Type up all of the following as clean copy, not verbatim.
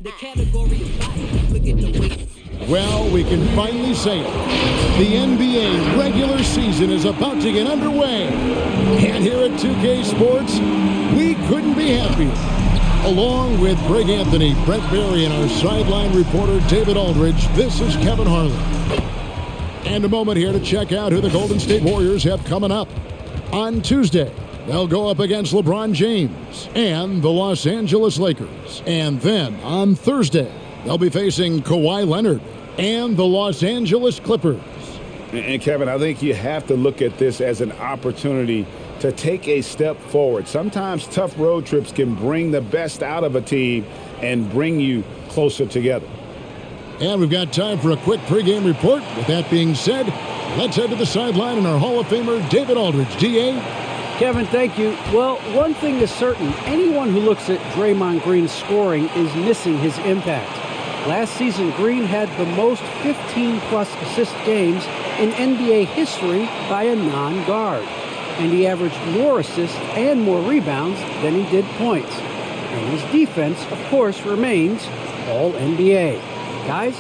The category of life, look at the way. Well, we can finally say it. The NBA regular season is about to get underway. And here at 2K Sports, we couldn't be happier. Along with Greg Anthony, Brett Berry, and our sideline reporter David Aldridge, this is Kevin Harlan. And a moment here to check out who the Golden State Warriors have coming up. On Tuesday, they'll go up against LeBron James and the Los Angeles Lakers. And then on Thursday, they'll be facing Kawhi Leonard and the Los Angeles Clippers. And Kevin, I think you have to look at this as an opportunity to take a step forward. Sometimes tough road trips can bring the best out of a team and bring you closer together. And we've got time for a quick pregame report. With that being said, let's head to the sideline and our Hall of Famer, David Aldridge. D.A.? Kevin, thank you. Well, one thing is certain. Anyone who looks at Draymond Green's scoring is missing his impact. Last season, Green had the most 15-plus assist games in NBA history by a non-guard. And he averaged more assists and more rebounds than he did points. And his defense, of course, remains all-NBA. Guys?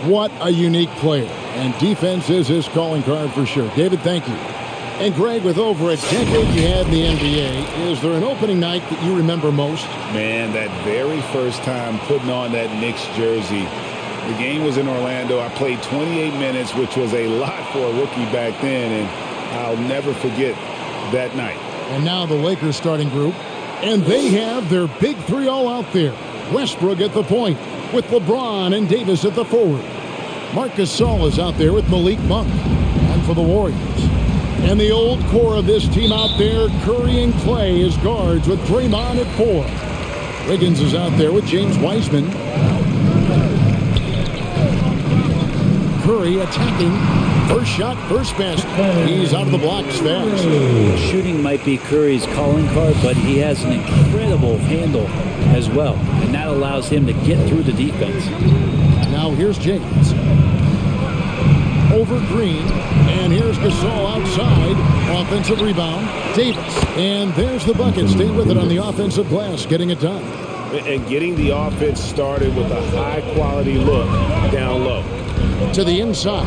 What a unique player. And defense is his calling card for sure. David, thank you. And Greg, with over a decade you had in the NBA, is there an opening night that you remember most? Man, that very first time putting on that Knicks jersey. The game was in Orlando. I played 28 minutes, which was a lot for a rookie back then, and I'll never forget that night. And now the Lakers starting group, and they have their big three all out there. Westbrook at the point, with LeBron and Davis at the forward. Marc Gasol is out there with Malik Monk. And for the Warriors, and the old core of this team out there, Curry and Clay as guards with Draymond at 4. Wiggins is out there with James Wiseman. Curry attacking. First shot, first basket. He's out of the blocks fast. Shooting might be Curry's calling card, but he has an incredible handle as well. And that allows him to get through the defense. Now here's James. Over Green, and here's Gasol outside. Offensive rebound, Davis. And there's the bucket. Stay with it on the offensive glass, getting it done. And getting the offense started with a high-quality look down low. To the inside,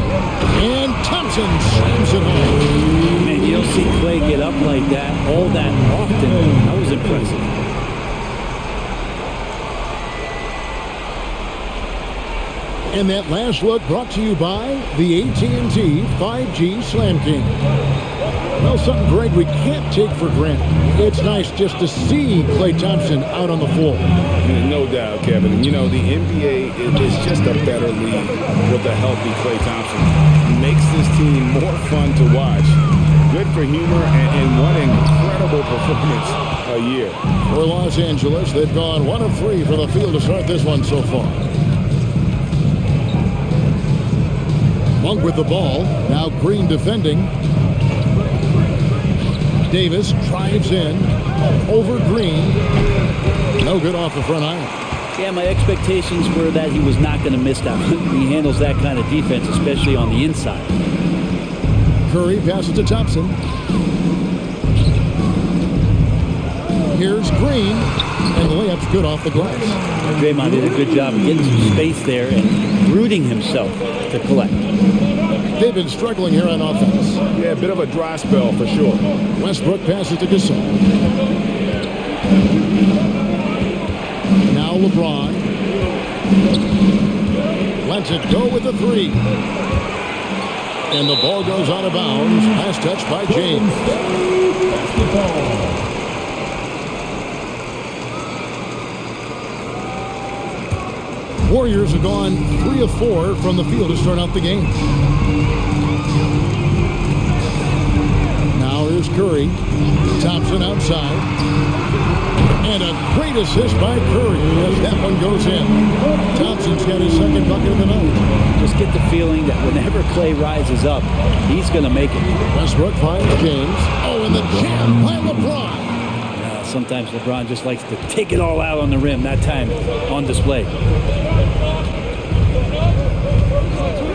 and Thompson slams it home. Man, you don't see Clay get up like that all that often. That was impressive. And that last look brought to you by the AT&T 5G Slam King. Well, something, Greg, we can't take for granted. It's nice just to see Klay Thompson out on the floor. No doubt, Kevin. And, you know, the NBA is just a better league with a healthy Klay Thompson. It makes this team more fun to watch. Good for humor and one incredible performance a year. For Los Angeles, they've gone 1 of 3 from the field to start this one so far. Monk with the ball. Now Green defending. Davis drives in. Over Green. No good off the front iron. Yeah, my expectations were that he was not going to miss that. He handles that kind of defense, especially on the inside. Curry passes to Thompson. Here's Green. And the layup's good off the glass. Draymond did a good job of getting some space there and rooting himself to collect. They've been struggling here on offense. Yeah, a bit of a dry spell for sure. Westbrook passes to Gasol. Now LeBron. Lets it go with the 3. And the ball goes out of bounds. Pass touch by James. Warriors have gone 3 of 4 from the field to start out the game. Now here's Curry. Thompson outside. And a great assist by Curry as that one goes in. Thompson's got his second bucket of the night. Just get the feeling that whenever Clay rises up, he's going to make it. Westbrook finds James. Oh, and the jam by LeBron. Sometimes LeBron just likes to take it all out on the rim, that time on display.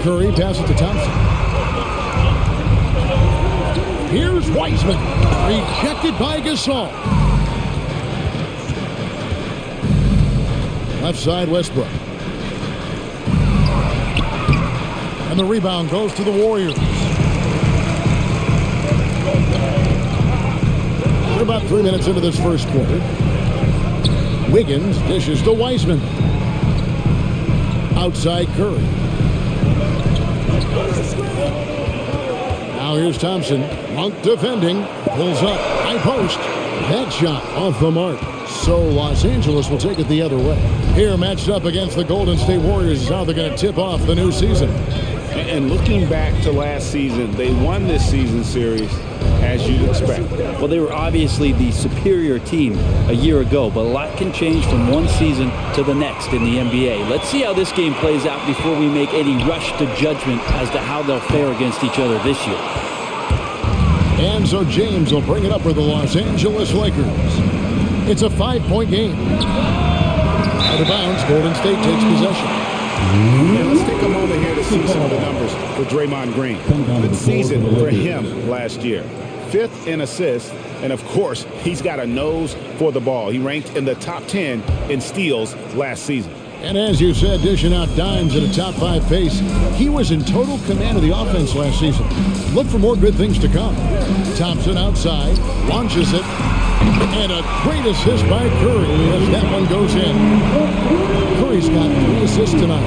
Curry passes to Thompson. Here's Wiseman. Rejected by Gasol. Left side, Westbrook. And the rebound goes to the Warriors. We're about 3 minutes into this first quarter. Wiggins dishes to Wiseman. Outside Curry. Now here's Thompson. Monk defending. Pulls up. High post. That shot off the mark. So Los Angeles will take it the other way. Here matched up against the Golden State Warriors is how they're going to tip off the new season. And looking back to last season, they won this season series as you'd expect. Well, they were obviously the superior team a year ago, but a lot can change from one season to the next in the NBA. Let's see how this game plays out before we make any rush to judgment as to how they'll fare against each other this year. And so James will bring it up for the Los Angeles Lakers. It's a 5-point game. Out of bounds, Golden State takes possession. And let's take a moment here to see some of the numbers for Draymond Green. Good season for him last year. 5th in assists, and of course, he's got a nose for the ball. He ranked in the top 10 in steals last season. And as you said, dishing out dimes at a top 5 pace, he was in total command of the offense last season. Look for more good things to come. Thompson outside, launches it, and a great assist by Curry as that one goes in. Curry's got 3 assists tonight.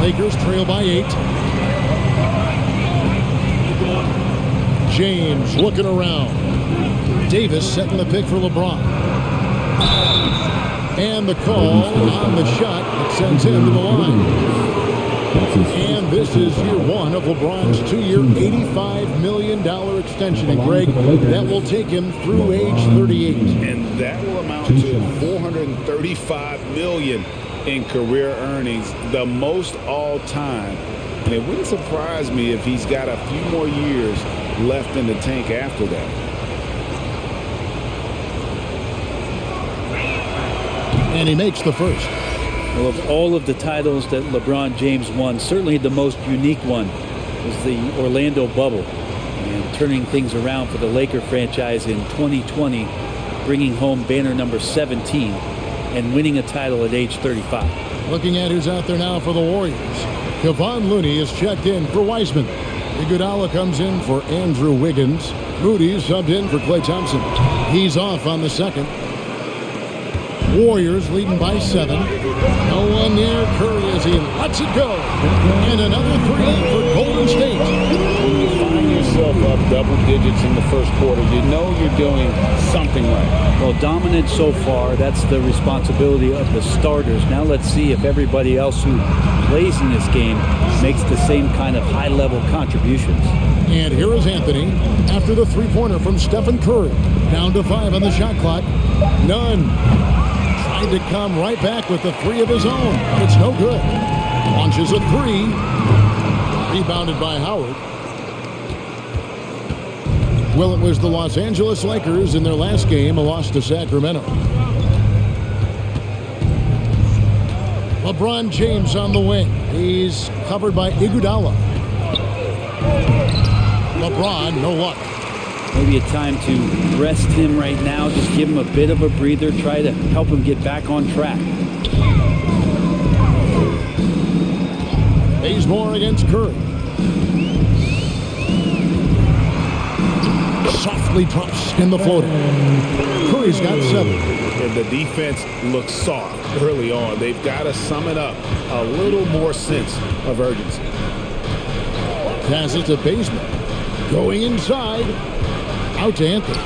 Lakers trail by 8. James looking around. Davis setting the pick for LeBron. And the call on the shot that sends him to the line. And this is year 1 of LeBron's 2-year, $85 million extension. And Greg, that will take him through age 38. And that will amount to $435 million in career earnings, the most all time. And it wouldn't surprise me if he's got a few more years left in the tank after that. And he makes the first. Well, of all of the titles that LeBron James won, certainly the most unique one was the Orlando bubble. And turning things around for the Laker franchise in 2020, bringing home banner number 17 and winning a title at age 35. Looking at who's out there now for the Warriors. Kevon Looney is checked in for Wiseman. Iguodala comes in for Andrew Wiggins. Moody subbed in for Klay Thompson. He's off on the second. Warriors leading by 7. No one near Curry as he lets it go. And another 3 for Golden State. When you find yourself up double digits in the first quarter, you know you're doing something right. Well, dominant so far, that's the responsibility of the starters. Now let's see if everybody else who plays in this game makes the same kind of high-level contributions. And here is Anthony after the three-pointer from Stephen Curry. Down to 5 on the shot clock. None. Tried to come right back with the 3 of his own. It's no good. Launches a 3. Rebounded by Howard. Well, it was the Los Angeles Lakers in their last game, a loss to Sacramento. LeBron James on the wing. He's covered by Iguodala. LeBron, no luck. Maybe a time to rest him right now, just give him a bit of a breather, try to help him get back on track. Bazemore against Curry. Softly drops in the floater. Curry's got 7. And the defense looks soft early on. They've got to sum it up. A little more sense of urgency. Pass it to Bazemore. Going inside. Out to Anthony.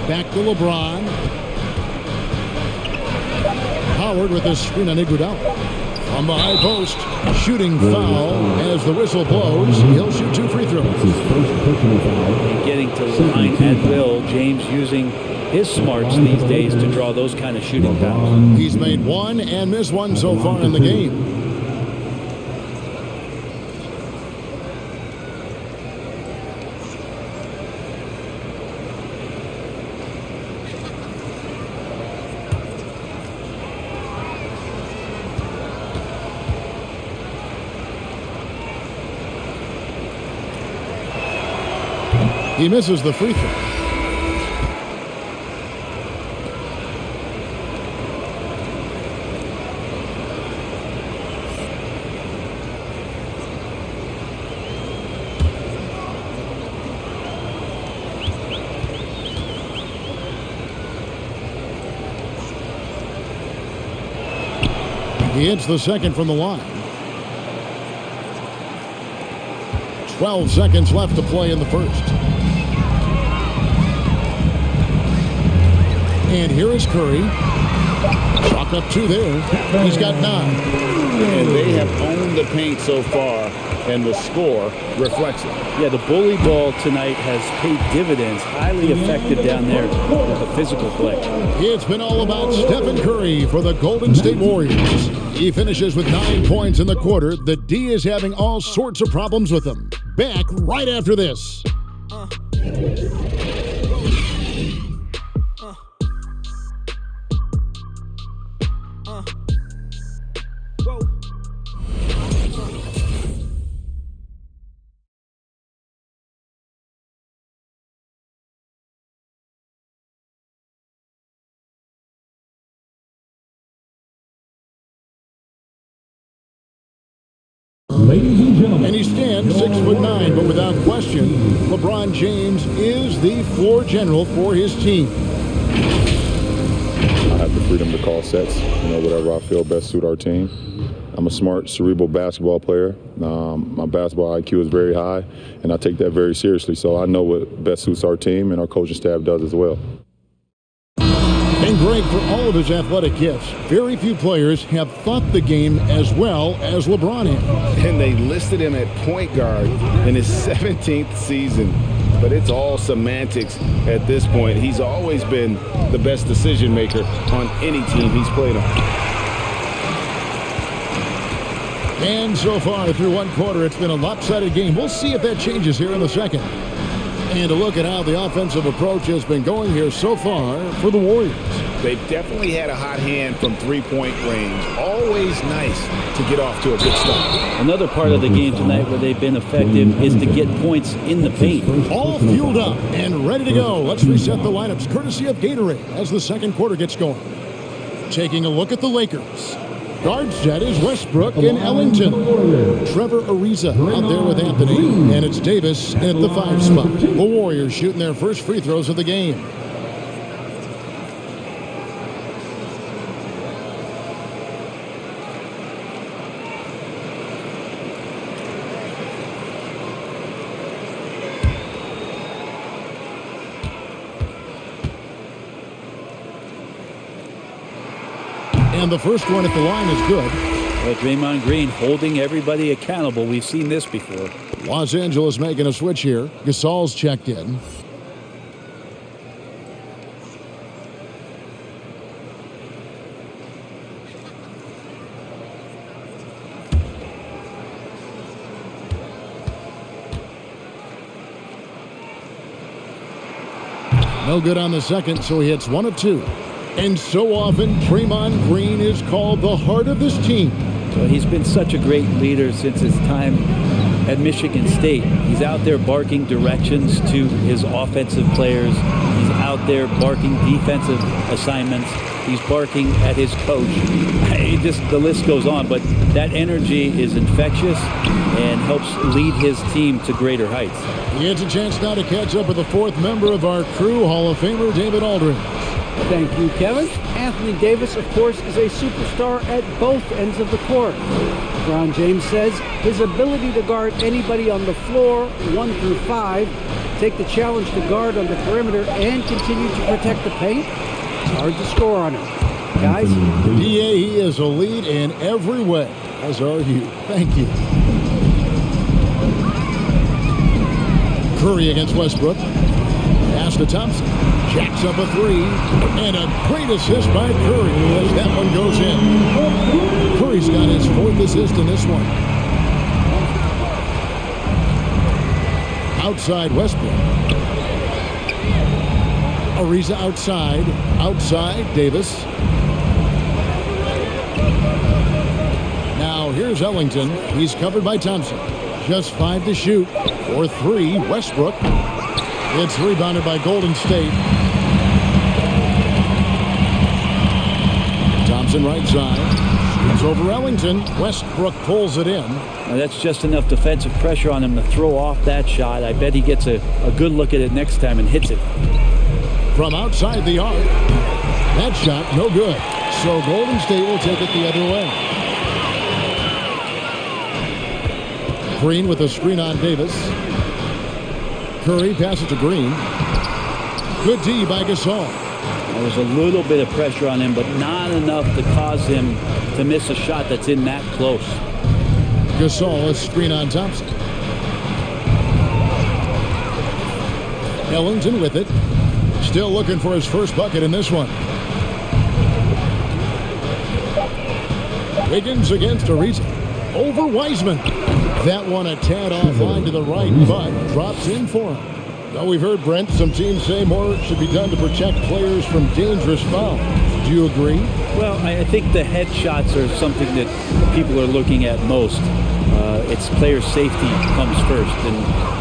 Back to LeBron. Howard with a screen on Iguodala. On the high post, shooting foul as the whistle blows. He'll shoot 2 free throws. And getting to the line at will, James using his smarts these days to draw those kind of shooting fouls. He's made 1 and missed 1 so far in the game. He misses the free throw. He hits the second from the line. 12 seconds left to play in the first. And here is Curry. Chalk up 2 there. He's got 9. And they have owned the paint so far, and the score reflects it. Yeah, the bully ball tonight has paid dividends. Highly effective down there with the physical play. It's been all about Stephen Curry for the Golden State Warriors. He finishes with 9 points in the quarter. The D is having all sorts of problems with him. Back right after this. Ladies and gentlemen, And he stands 6'9", but without question, LeBron James is the floor general for his team. I have the freedom to call sets, whatever I feel best suit our team. I'm a smart, cerebral basketball player. My basketball IQ is very high, and I take that very seriously. So I know what best suits our team, and our coaching staff does as well. And Greg, for all of his athletic gifts, very few players have thought the game as well as LeBron has. And they listed him at point guard in his 17th season. But it's all semantics at this point. He's always been the best decision maker on any team he's played on. And so far through one quarter, it's been a lopsided game. We'll see if that changes here in the second. And a look at how the offensive approach has been going here so far for the Warriors. They've definitely had a hot hand from three-point range. Always nice to get off to a good start. Another part of the game tonight where they've been effective is to get points in the paint. All fueled up and ready to go. Let's reset the lineups courtesy of Gatorade as the second quarter gets going. Taking a look at the Lakers. Guard set is Westbrook and Ellington. Trevor Ariza out there with Anthony. And it's Davis at the 5 spot. The Warriors shooting their first free throws of the game. And the first one at the line is good. Well, Draymond Green holding everybody accountable. We've seen this before. Los Angeles making a switch here. Gasol's checked in. No good on the second, so he hits 1 of 2. And so often, Draymond Green is called the heart of this team. Well, he's been such a great leader since his time at Michigan State. He's out there barking directions to his offensive players. He's out there barking defensive assignments. He's barking at his coach. The list goes on, but that energy is infectious and helps lead his team to greater heights. He has a chance now to catch up with the 4th member of our crew, Hall of Famer David Aldridge. Thank you, Kevin. Anthony Davis, of course, is a superstar at both ends of the court. LeBron James says his ability to guard anybody on the floor, 1 through 5, take the challenge to guard on the perimeter, and continue to protect the paint, it's hard to score on him. Guys? DA, he is a lead in every way, as are you. Thank you. Curry against Westbrook. Pass to Thompson. Jacks up a 3. And a great assist by Curry as that one goes in. Curry's got his 4th assist in this one. Outside Westbrook. Ariza outside. Outside Davis. Now here's Ellington. He's covered by Thompson. Just 5 to shoot. For 3, Westbrook. It's rebounded by Golden State. Thompson right side. Shoots over Ellington. Westbrook pulls it in. Now that's just enough defensive pressure on him to throw off that shot. I bet he gets a good look at it next time and hits it. From outside the arc. That shot, no good. So Golden State will take it the other way. Green with a screen on Davis. Curry passes to Green. Good D by Gasol. There was a little bit of pressure on him, but not enough to cause him to miss a shot that's in that close. Gasol, a screen on Thompson. Ellington with it. Still looking for his first bucket in this one. Wiggins against Ariza. Over Wiseman. That one a tad offline to the right, but drops in for him. Now we've heard, Brent, some teams say more should be done to protect players from dangerous fouls. Do you agree? Well, I think the headshots are something that people are looking at most. It's player safety comes first. And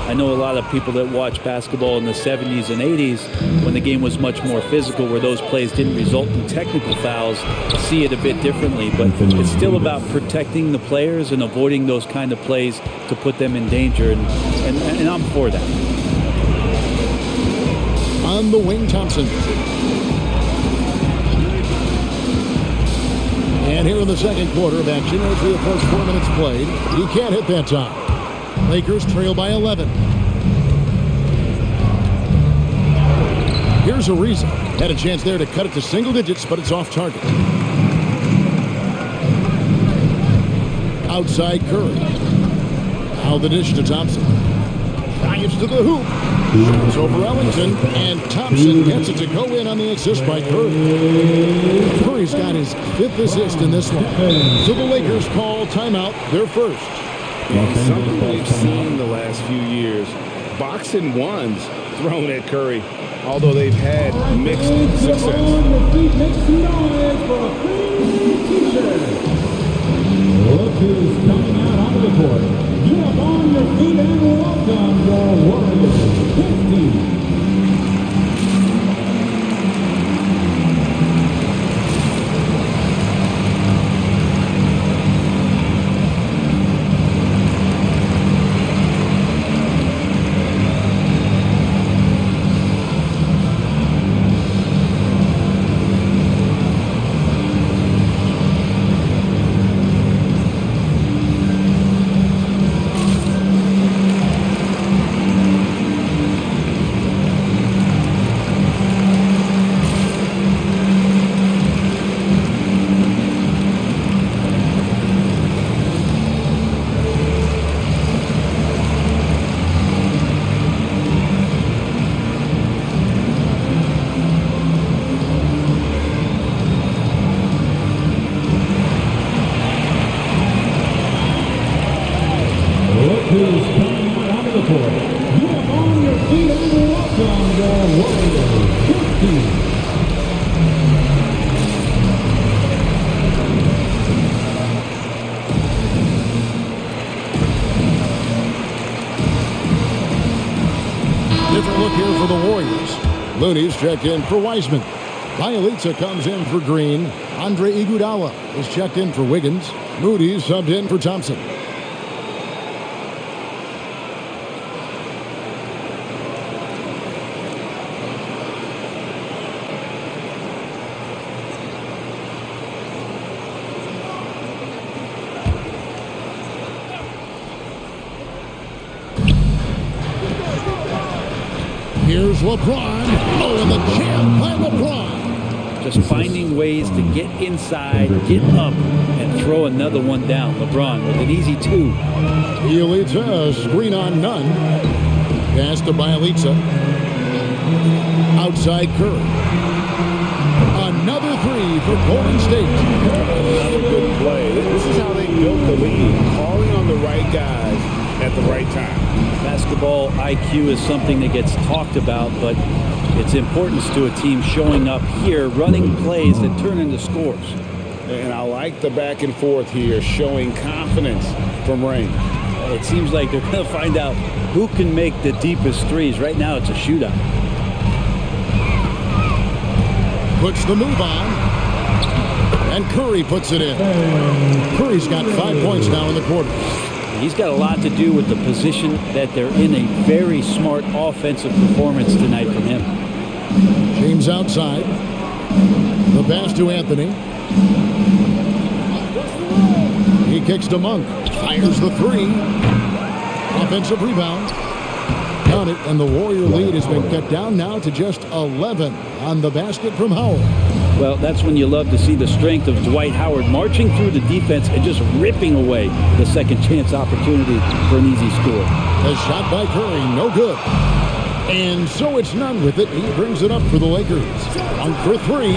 I know a lot of people that watch basketball in the 70s and 80s when the game was much more physical, where those plays didn't result in technical fouls, see it a bit differently. But it's still about protecting the players and avoiding those kind of plays to put them in danger. And I'm for that. On the wing, Thompson. And here in the second quarter of action, as we approach 4 minutes played, he can't hit that time. Lakers trail by 11. Here's Ariza. Had a chance there to cut it to single digits, but it's off target. Outside Curry. Now the dish to Thompson. Drives to the hoop. Shoots over Ellington, and Thompson gets it to go in on the assist by Curry. Curry's got his 5th assist in this one. So the Lakers call timeout, their first. Something we've seen the last few years. Boxing ones thrown at Curry, although they've had mixed success. Look who's coming out onto the court. Get up on your feet and welcome your Warriors 15. Different look here for the Warriors. Looney's checked in for Wiseman. Bielitsa comes in for Green. Andre Iguodala is checked in for Wiggins. Moody's subbed in for Thompson. Here's LeBron. Oh, and the jam by LeBron. Just finding ways to get inside, get up, and throw another one down. LeBron with an easy 2. Bielitsa, a screen on none. Pass to Bielitsa. Outside Curry. Another 3 for Golden State. Another good play. This is how they built the lead, calling on the right guys at the right time. Basketball IQ is something that gets talked about, but its importance to a team showing up here, running plays that turn into scores. And I like the back and forth here, showing confidence from range. It seems like they're going to find out who can make the deepest threes. Right now, it's a shootout. Puts the move on. And Curry puts it in. Curry's got 5 points now in the quarter. He's got a lot to do with the position that they're in. A very smart offensive performance tonight from him. James outside. The pass to Anthony. He kicks to Monk. Fires the 3. Offensive rebound. Count it, and the Warrior lead has been cut down now to just 11 on the basket from Howard. Well, that's when you love to see the strength of Dwight Howard marching through the defense and just ripping away the second chance opportunity for an easy score. A shot by Curry, no good. And so it's none with it. He brings it up for the Lakers. On for three.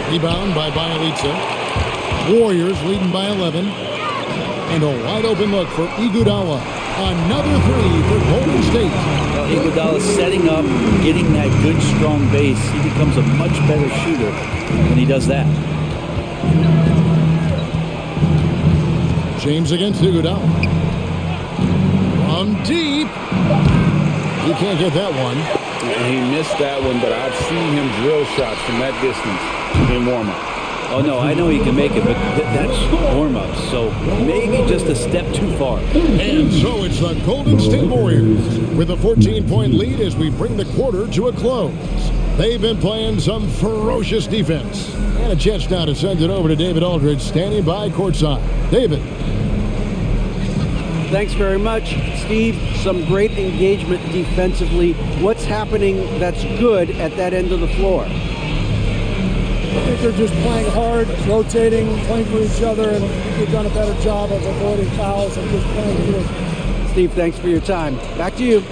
Rebound by Bjelica. Warriors leading by 11. And a wide open look for Iguodala. Another three for Golden State. Well, Iguodala setting up, getting that good, strong base. He becomes a much better shooter when he does that. James against Iguodala. From deep. He can't get that one. He missed that one, but I've seen him drill shots from that distance in warm-up. Oh, no, I know he can make it, but that's warm-up, so maybe just a step too far. And so it's the Golden State Warriors with a 14-point lead as we bring the quarter to a close. They've been playing some ferocious defense. And a chance now to send it over to David Aldridge, standing by courtside. David. Thanks very much, Steve. Some great engagement defensively. What's happening that's good at that end of the floor? I think they're just playing hard, rotating, playing for each other, and they've done a better job of avoiding fouls and just playing through. Steve, thanks for your time. Back to you.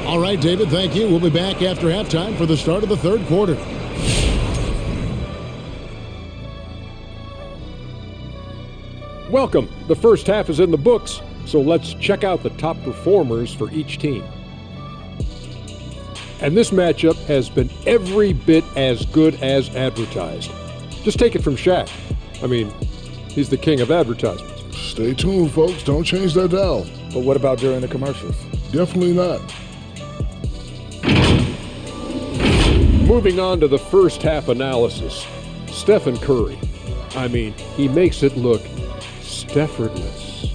All right, David, thank you. We'll be back after halftime for the start of the third quarter. Welcome. The first half is in the books, so let's check out the top performers for each team. And this matchup has been every bit as good as advertised. Just take it from Shaq. I mean, he's the king of advertisements. Stay tuned, folks. Don't change that dial. But what about during the commercials? Definitely not. Moving on to the first half analysis. Stephen Curry. I mean, he makes it look Steffordless.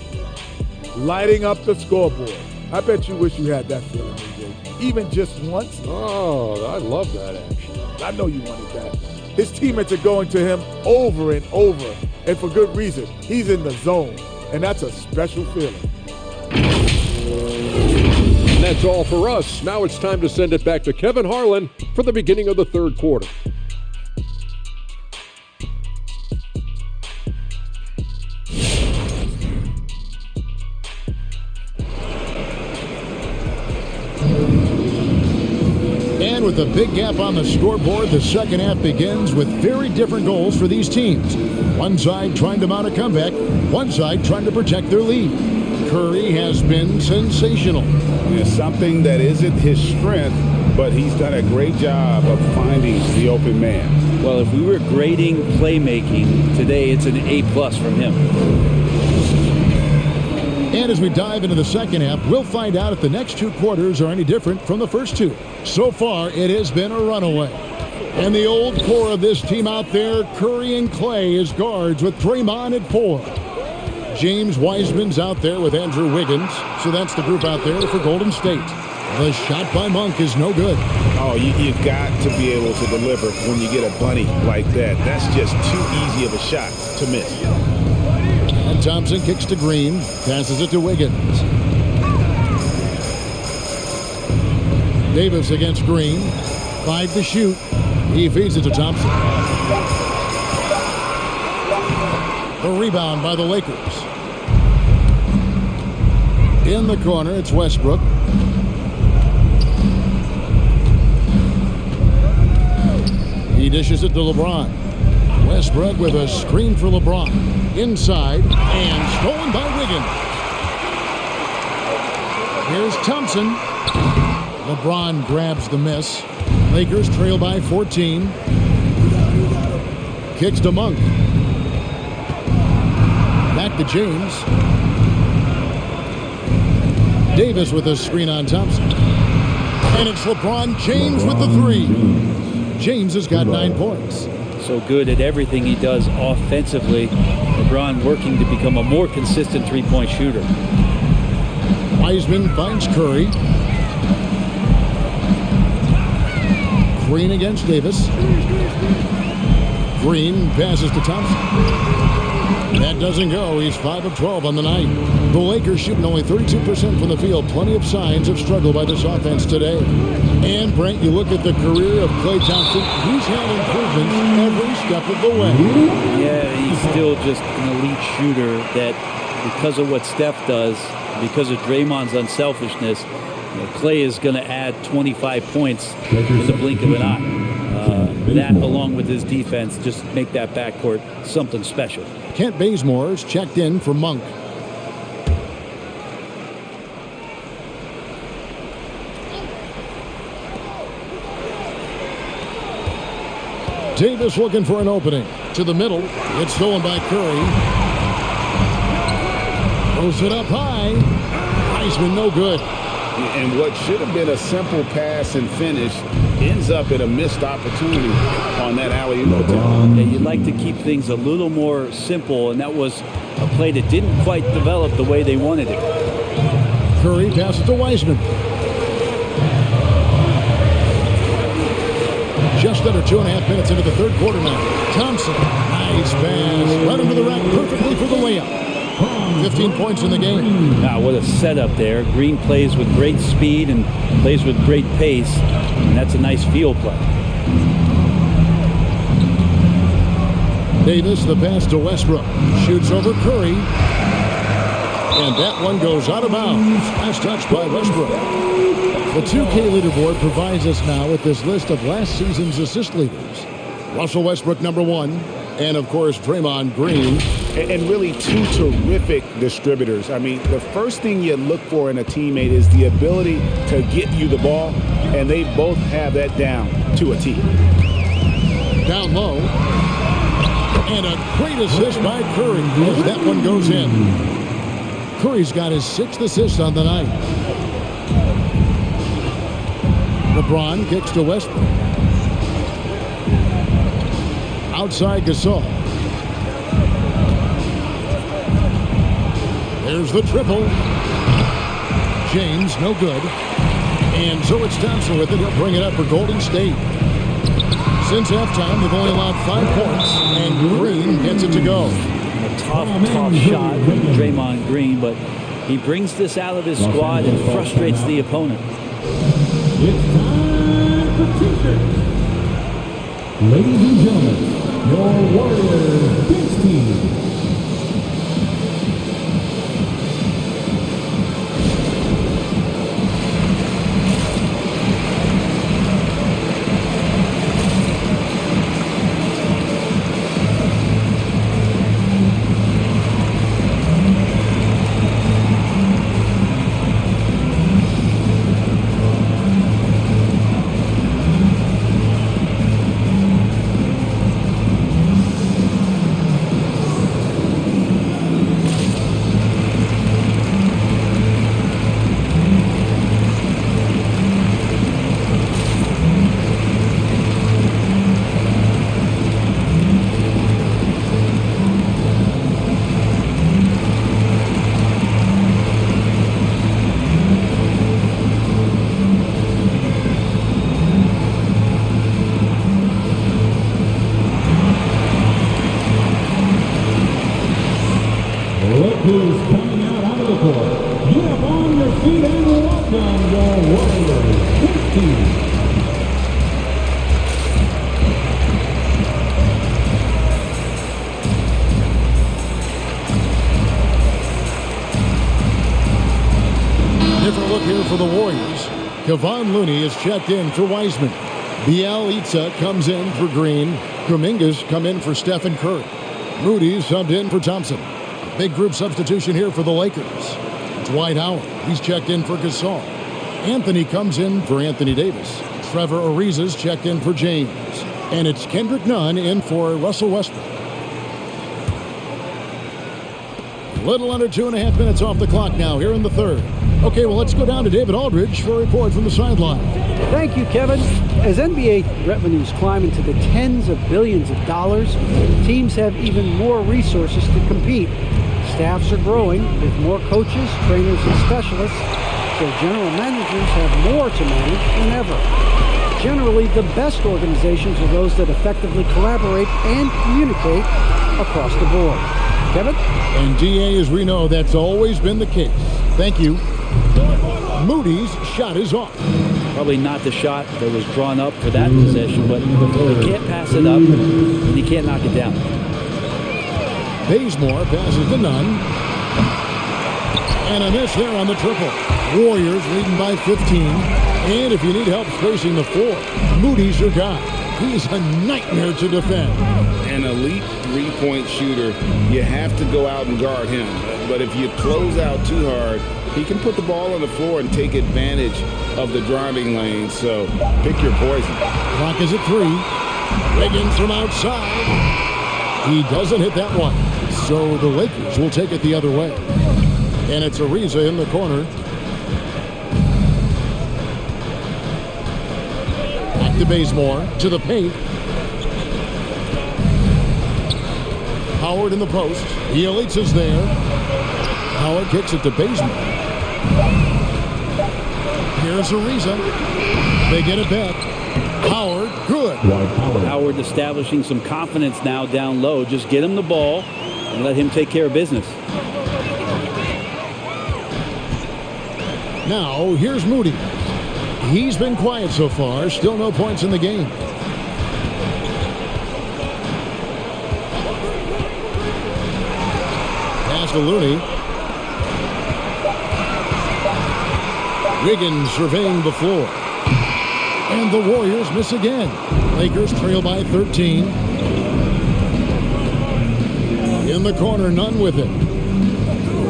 Lighting up the scoreboard. I bet you wish you had that feeling, AJ. Even just once. Oh, I love that action. I know you wanted that. His teammates are going to him over and over, and for good reason. He's in the zone, and that's a special feeling. And that's all for us. Now it's time to send it back to Kevin Harlan for the beginning of the third quarter. And with a big gap on the scoreboard, the second half begins with very different goals for these teams. One side trying to mount a comeback, one side trying to protect their lead. Curry has been sensational. It's something that isn't his strength, but he's done a great job of finding the open man. Well, if we were grading playmaking today, it's an A+ from him. And as we dive into the second half, we'll find out if the next two quarters are any different from the first two. So far, it has been a runaway. And the old core of this team out there, Curry and Clay as guards with Draymond at 4. James Wiseman's out there with Andrew Wiggins. So that's the group out there for Golden State. The shot by Monk is no good. Oh, you've got to be able to deliver when you get a bunny like that. That's just too easy of a shot to miss. And Thompson kicks to Green, passes it to Wiggins. Davis against Green, 5 to shoot. He feeds it to Thompson. The rebound by the Lakers. In the corner, it's Westbrook. He dishes it to LeBron. Westbrook with a screen for LeBron. Inside, and stolen by Wiggins. Here's Thompson. LeBron grabs the miss. Lakers trail by 14. Kicks to Monk. Back to James. Davis with a screen on Thompson. And it's LeBron James with the 3. James has got 9 points. So good at everything he does offensively. LeBron working to become a more consistent three-point shooter. Wiseman finds Curry. Green against Davis. Green passes to Thompson. That doesn't go. He's 5 of 12 on the night. The Lakers shooting only 32% from the field. Plenty of signs of struggle by this offense today. And, Brent, you look at the career of Klay Thompson. He's had improvements every step of the way. Yeah, he's still just an elite shooter that, because of what Steph does, because of Draymond's unselfishness, Klay is going to add 25 points in the blink of an eye. That, along with his defense, just make that backcourt something special. Kent Bazemore's checked in for Monk. Davis looking for an opening. To the middle. It's stolen by Curry. Throws it up high. Wiseman no good. And what should have been a simple pass and finish ends up in a missed opportunity on that alley-oop attempt. Yeah, you'd like to keep things a little more simple, and that was a play that didn't quite develop the way they wanted it. Curry passes to Wiseman. Just under 2.5 minutes into the third quarter now. Thompson, nice pass. Right into the rack perfectly for the layup. 15 points in the game. Wow, what a setup there. Green plays with great speed and plays with great pace, and that's a nice field play. Davis, the pass to Westbrook. Shoots over Curry. And that one goes out of bounds. Last touch by Westbrook. The 2K leaderboard provides us now with this list of last season's assist leaders. Russell Westbrook, number 1. And, of course, Draymond Green. And really two terrific distributors. I mean, the first thing you look for in a teammate is the ability to get you the ball, and they both have that down to a T. Down low. And a great assist by Curry as that one goes in. Curry's got his 6th assist on the night. LeBron kicks to Westbrook. Outside Gasol. There's the triple. James, no good. And so it's Thompson with it. He'll bring it up for Golden State. Since halftime, they've only allowed 5 points, and Green gets it to go. A tough shot from Draymond Green, but he brings this out of his squad and frustrates the opponent. It's time for T-shirts. Ladies and gentlemen, your Warriors bench team. Who's coming out onto the court. Get up on your feet and welcome your Warriors bench team. Different look here for the Warriors. Kevon Looney is checked in for Wiseman. Bielitsa comes in for Green. Kuminga's come in for Stephen Curry. Moody subbed in for Thompson. Big group substitution here for the Lakers. Dwight Howard, he's checked in for Gasol. Anthony comes in for Anthony Davis. Trevor Ariza's checked in for James. And it's Kendrick Nunn in for Russell Westbrook. Little under 2.5 minutes off the clock now here in the third. Okay, well, let's go down to David Aldridge for a report from the sideline. Thank you, Kevin. As NBA revenues climb into the tens of billions of dollars, teams have even more resources to compete. Staffs are growing with more coaches, trainers, and specialists, so general managers have more to manage than ever. Generally, the best organizations are those that effectively collaborate and communicate across the board. Kevin? And DA, as we know, that's always been the case. Thank you. Moody's shot is off. Probably not the shot that was drawn up for that possession, but he can't pass it up, and he can't knock it down. Bazemore passes to Nunn. And a miss there on the triple. Warriors leading by 15. And if you need help spacing the floor, Moody's your guy. He's a nightmare to defend. An elite three-point shooter, you have to go out and guard him. But if you close out too hard, he can put the ball on the floor and take advantage of the driving lane. So pick your poison. Clock is at 3. Wiggins from outside. He doesn't hit that one. So the Lakers will take it the other way. And it's Ariza in the corner. Back to Bazemore, to the paint. Howard in the post. Yelich is there. Howard kicks it to Bazemore. Here's Ariza. They get it back. Howard, good. Howard establishing some confidence now down low. Just get him the ball and let him take care of business. Now, here's Moody. He's been quiet so far. Still no points in the game. Pass to Looney. Wiggins surveying the floor. And the Warriors miss again. Lakers trail by 13. In the corner, Nunn with it.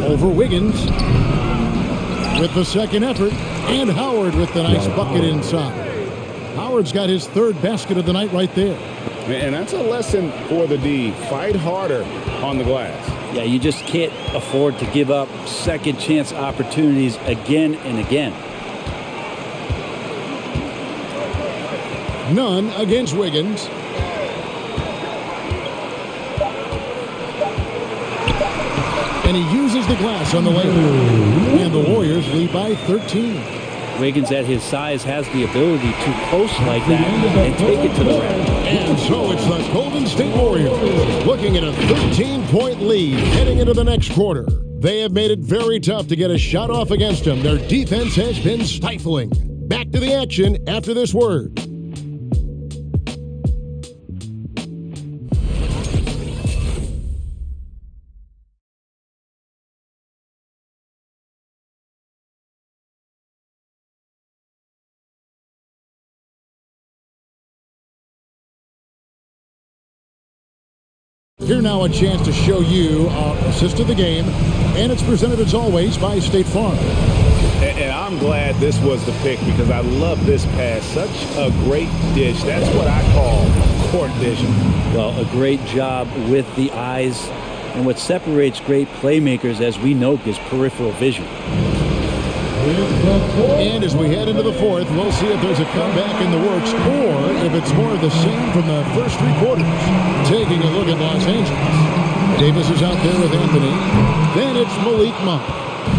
Over Wiggins. With the second effort, and Howard with the nice bucket inside. Howard's got his third basket of the night right there. And that's a lesson for the D. Fight harder on the glass. Yeah, you just can't afford to give up second chance opportunities again and again. Nunn against Wiggins. And he uses the glass on the layup. And the Warriors lead by 13. Wiggins at his size has the ability to post like that and take it to the rim. And so it's the Golden State Warriors looking at a 13-point lead heading into the next quarter. They have made it very tough to get a shot off against them. Their defense has been stifling. Back to the action after this word. Here now a chance to show you our assist of the game, and it's presented as always by State Farm. And I'm glad this was the pick because I love this pass. Such a great dish. That's what I call court vision. Well, a great job with the eyes, and what separates great playmakers, as we know, is peripheral vision. And as we head into the fourth, we'll see if there's a comeback in the works or if it's more of the same from the first three quarters. Taking a look at Los Angeles. Davis is out there with Anthony. Then it's Malik Monk.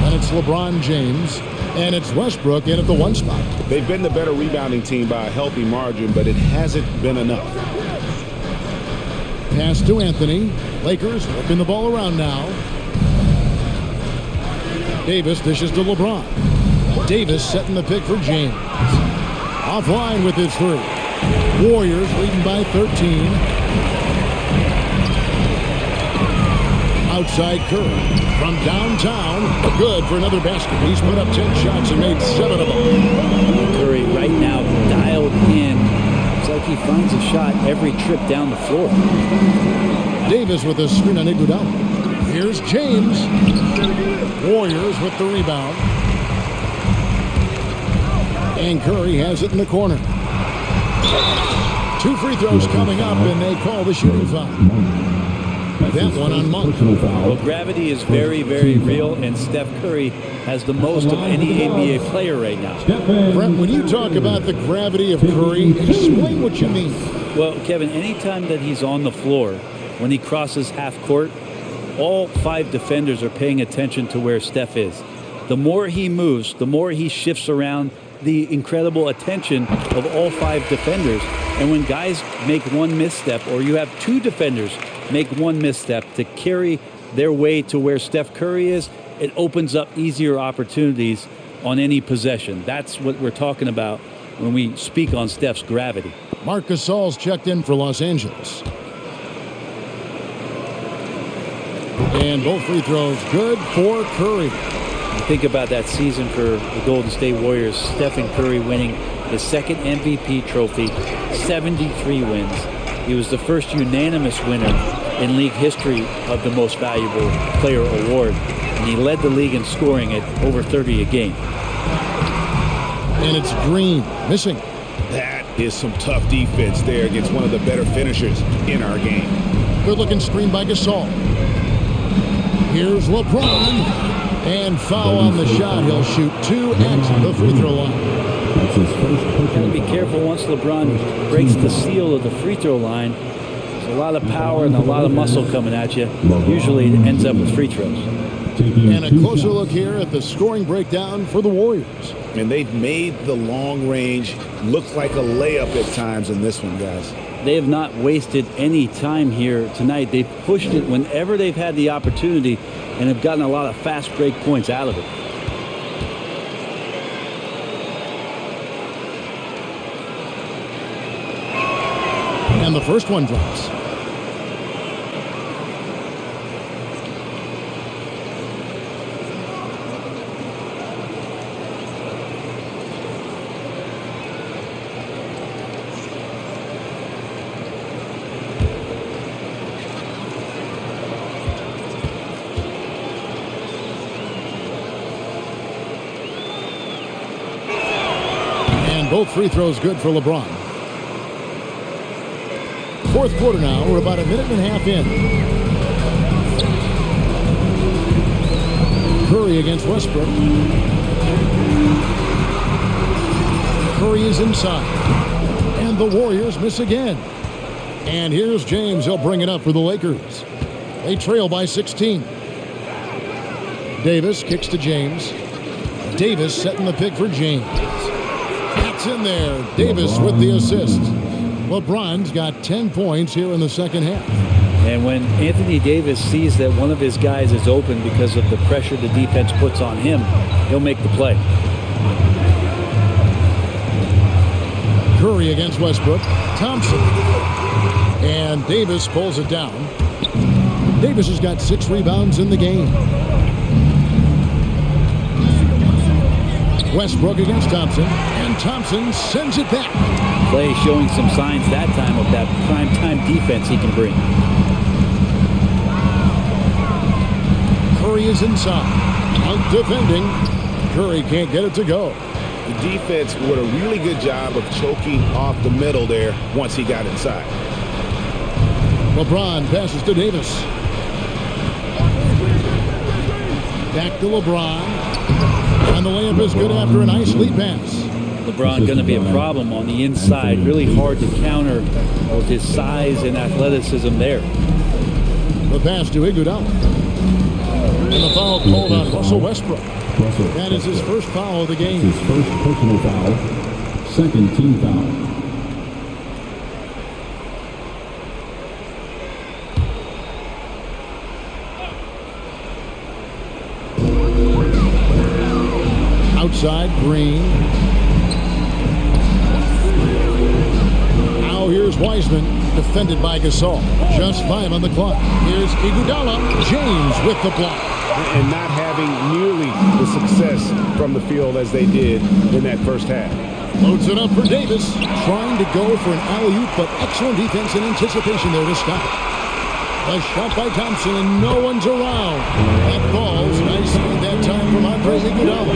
And it's LeBron James. And it's Westbrook in at the one spot. They've been the better rebounding team by a healthy margin, but it hasn't been enough. Pass to Anthony. Lakers working the ball around now. Davis dishes to LeBron. Davis setting the pick for James. Offline with his three. Warriors leading by 13. Outside Curry from downtown. Good for another basket. He's put up 10 shots and made 7 of them. Curry right now dialed in. It's like he finds a shot every trip down the floor. Davis with a screen on Iguodala. Here's James. Warriors with the rebound. And Curry has it in the corner. 2 free throws coming up, and they call the shooting foul. That one on Monk. Well, gravity is very, very real, and Steph Curry has the most of any NBA player right now. Brent, when you talk about the gravity of Curry, explain what you mean. Well, Kevin, anytime that he's on the floor, when he crosses half court, all 5 defenders are paying attention to where Steph is. The more he moves, the more he shifts around, the incredible attention of all 5 defenders. And when guys make one misstep, or you have 2 defenders make one misstep to carry their way to where Steph Curry is, it opens up easier opportunities on any possession. That's what we're talking about when we speak on Steph's gravity. Marc Gasol's checked in for Los Angeles. And both free throws good for Curry. Think about that season for the Golden State Warriors. Stephen Curry winning his second MVP trophy, 73 wins. He was the first unanimous winner in league history of the Most Valuable Player award. And he led the league in scoring at over 30 a game. And it's Green missing. That is some tough defense there against one of the better finishers in our game. Good looking screen by Gasol. Here's LeBron. And foul on the shot. He'll shoot 2 at the free throw line. Got to be careful once LeBron breaks the seal of the free throw line. There's a lot of power and a lot of muscle coming at you. Usually it ends up with free throws. And a closer look here at the scoring breakdown for the Warriors. And they've made the long range look like a layup at times in this one, guys. They have not wasted any time here tonight. They've pushed it whenever they've had the opportunity and have gotten a lot of fast break points out of it. And the first one drops. Both free throws good for LeBron. Fourth quarter now. We're about a minute and a half in. Curry against Westbrook. Curry is inside. And the Warriors miss again. And here's James. He'll bring it up for the Lakers. They trail by 16. Davis kicks to James. Davis setting the pick for James. In there, Davis with the assist. LeBron's got 10 points here in the second half. And when Anthony Davis sees that one of his guys is open because of the pressure the defense puts on him, he'll make the play. Curry against Westbrook. Thompson. And Davis pulls it down. Davis has got 6 rebounds in the game. Westbrook against Thompson, and Thompson sends it back. Clay showing some signs that time of that prime-time defense he can bring. Curry is inside. Out defending. Curry can't get it to go. The defense did a really good job of choking off the middle there once he got inside. LeBron passes to Davis. Back to LeBron. And the layup is good after a nice lead pass. LeBron going to be a problem on the inside. Really hard to counter with his size and athleticism there. The pass to Iguodala. And the foul called on Russell Westbrook. That is his first foul of the game. His first personal foul, second team foul. Outside, Green. Now here's Wiseman, defended by Gasol. Just 5 on the clock. Here's Iguodala. James with the block. And not having nearly the success from the field as they did in that first half. Loads it up for Davis. Trying to go for an alley-oop, but excellent defense and anticipation there to stop it. A shot by Thompson, and no one's around. That ball's nice feed that time from Andre Iguodala.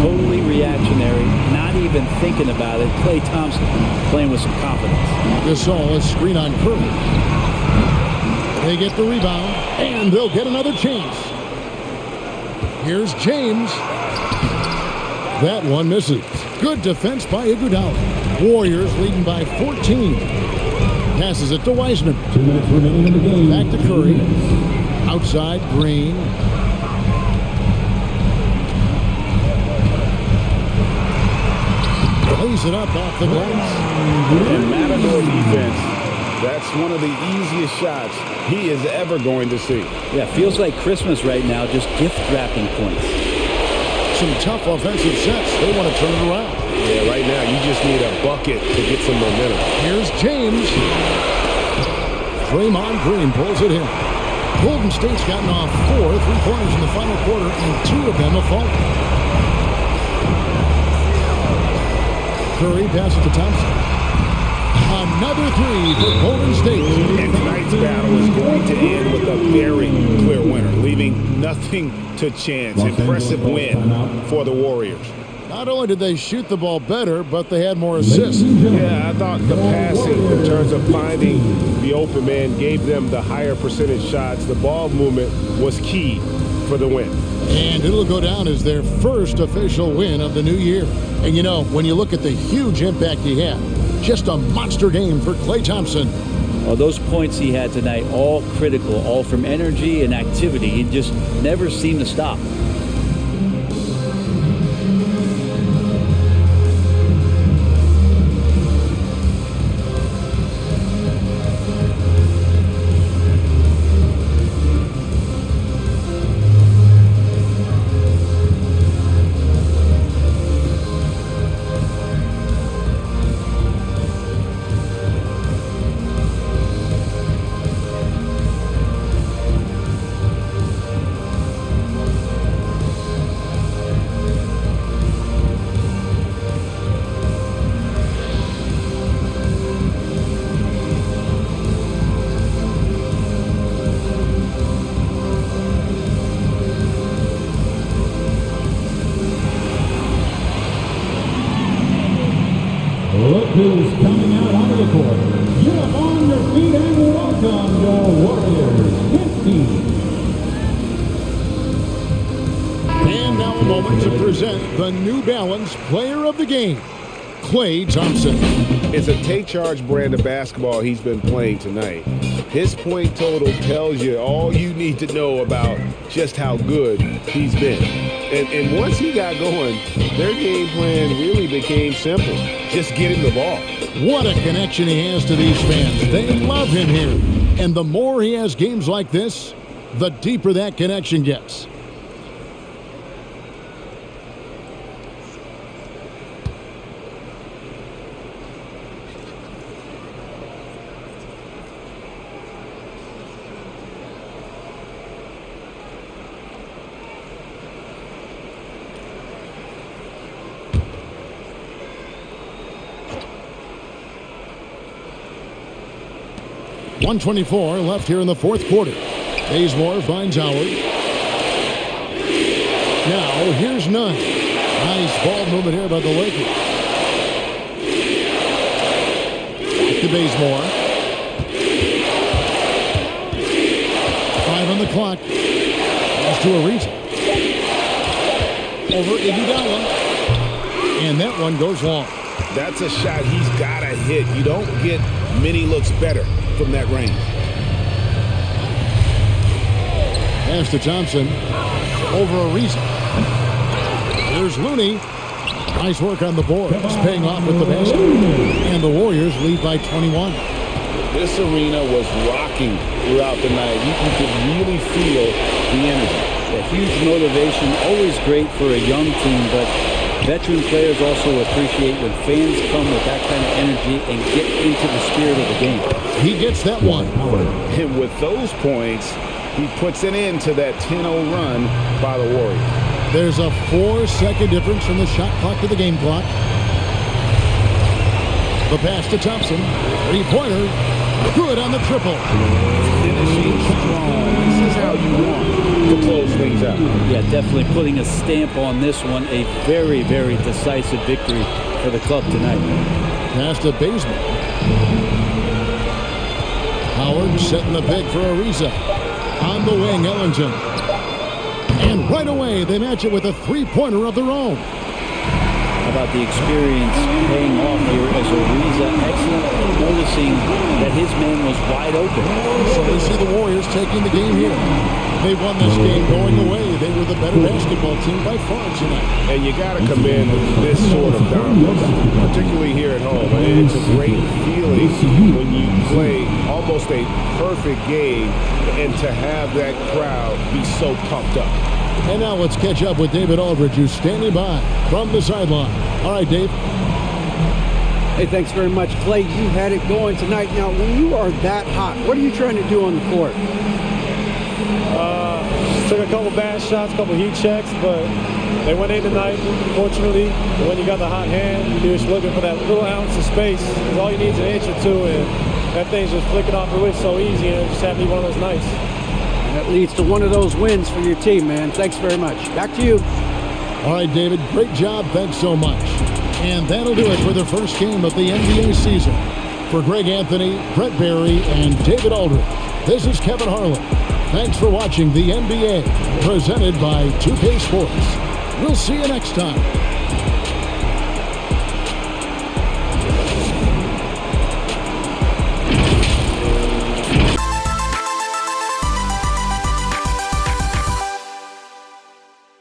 Totally reactionary, not even thinking about it. Klay Thompson playing with some confidence. Gasol is screen on Curry. They get the rebound, and they'll get another chance. Here's James. That one misses. Good defense by Iguodala. Warriors leading by 14. Passes it to Wiseman. 2 minutes remaining in the game. Back to Curry. Outside, Green. Lays it up off the glass. And Matador defense That's one of the easiest shots he is ever going to see. Yeah, feels like Christmas right now, just gift wrapping points. Some tough offensive sets. They want to turn it around. Yeah, right now you just need a bucket to get some momentum. Here's James. Draymond Green pulls it in. Golden State's gotten off 4 3-pointers in the final quarter, and 2 of them have fallen. Curry passes to Thompson. Another 3 for Golden State. And tonight's battle is going to end with a very clear winner, leaving nothing to chance. Impressive win for the Warriors. Not only did they shoot the ball better, but they had more assists. Yeah, I thought the passing in terms of finding the open man gave them the higher percentage shots. The ball movement was key for the win. And it'll go down as their first official win of the new year. And you know, when you look at the huge impact he had, just a monster game for Klay Thompson. Well, those points he had tonight, all critical, all from energy and activity. He just never seemed to stop. Look who's coming out onto the court. Get up on your feet and welcome your Warriors 15. And now a moment to present the New Balance Player of the Game, Klay Thompson. It's a take-charge brand of basketball he's been playing tonight. His point total tells you all you need to know about just how good he's been. And once he got going, their game plan really became simple. Just get him the ball. What a connection he has to these fans. They love him here. And the more he has games like this, the deeper that connection gets. .124 left here in the fourth quarter. Bazemore finds Howard. Now here's Nunn. Nice ball movement here by the Lakers. Back to Bazemore. 5 on the clock. Pass to Ariza. Over Iguodala. And that one goes long. That's a shot he's got to hit. You don't get many looks better from that range. Pass to Thompson. Over Ariza. Here's Looney. Nice work on the board. It's paying off with the basket. And the Warriors lead by 21. This arena was rocking throughout the night. You could really feel the energy. A huge motivation, always great for a young team, but veteran players also appreciate when fans come with that kind of energy and get into the spirit of the game. He gets that one. And with those points, he puts an end to that 10-0 run by the Warriors. There's a 4-second difference from the shot clock to the game clock. The pass to Thompson. 3-pointer. Good on the triple. Finishing strong. This is how you want to close things out. Yeah, definitely putting a stamp on this one. A very, very decisive victory for the club tonight. Pass to Bazemore. Howard setting the pick for Ariza. On the wing, Ellington. And right away, they match it with a 3-pointer of their own. How about the experience paying off here as Ariza excellent, noticing that his man was wide open. So they see the Warriors taking the game here. They won this game going away. They were the best. better basketball team by far tonight. And you got to commend this sort of dominance, particularly here at home. It's a great feeling when you play almost a perfect game and to have that crowd be so pumped up. And now let's catch up with David Aldridge, who's standing by from the sideline. All right, Dave. Hey, thanks very much, Clay. You had it going tonight. Now, when you are that hot, what are you trying to do on the court? Took a couple bad shots, a couple heat checks, but they went in tonight, fortunately. When you got the hot hand, you're just looking for that little ounce of space. Because all you need is an inch or two, and that thing's just flicking off the wrist so easy, and it just had to be one of those nights. And that leads to one of those wins for your team, man. Thanks very much. Back to you. All right, David, great job. Thanks so much. And that'll do it for the first game of the NBA season. For Greg Anthony, Brett Barry, and David Aldridge, this is Kevin Harlan. Thanks for watching the NBA, presented by 2K Sports. We'll see you next time.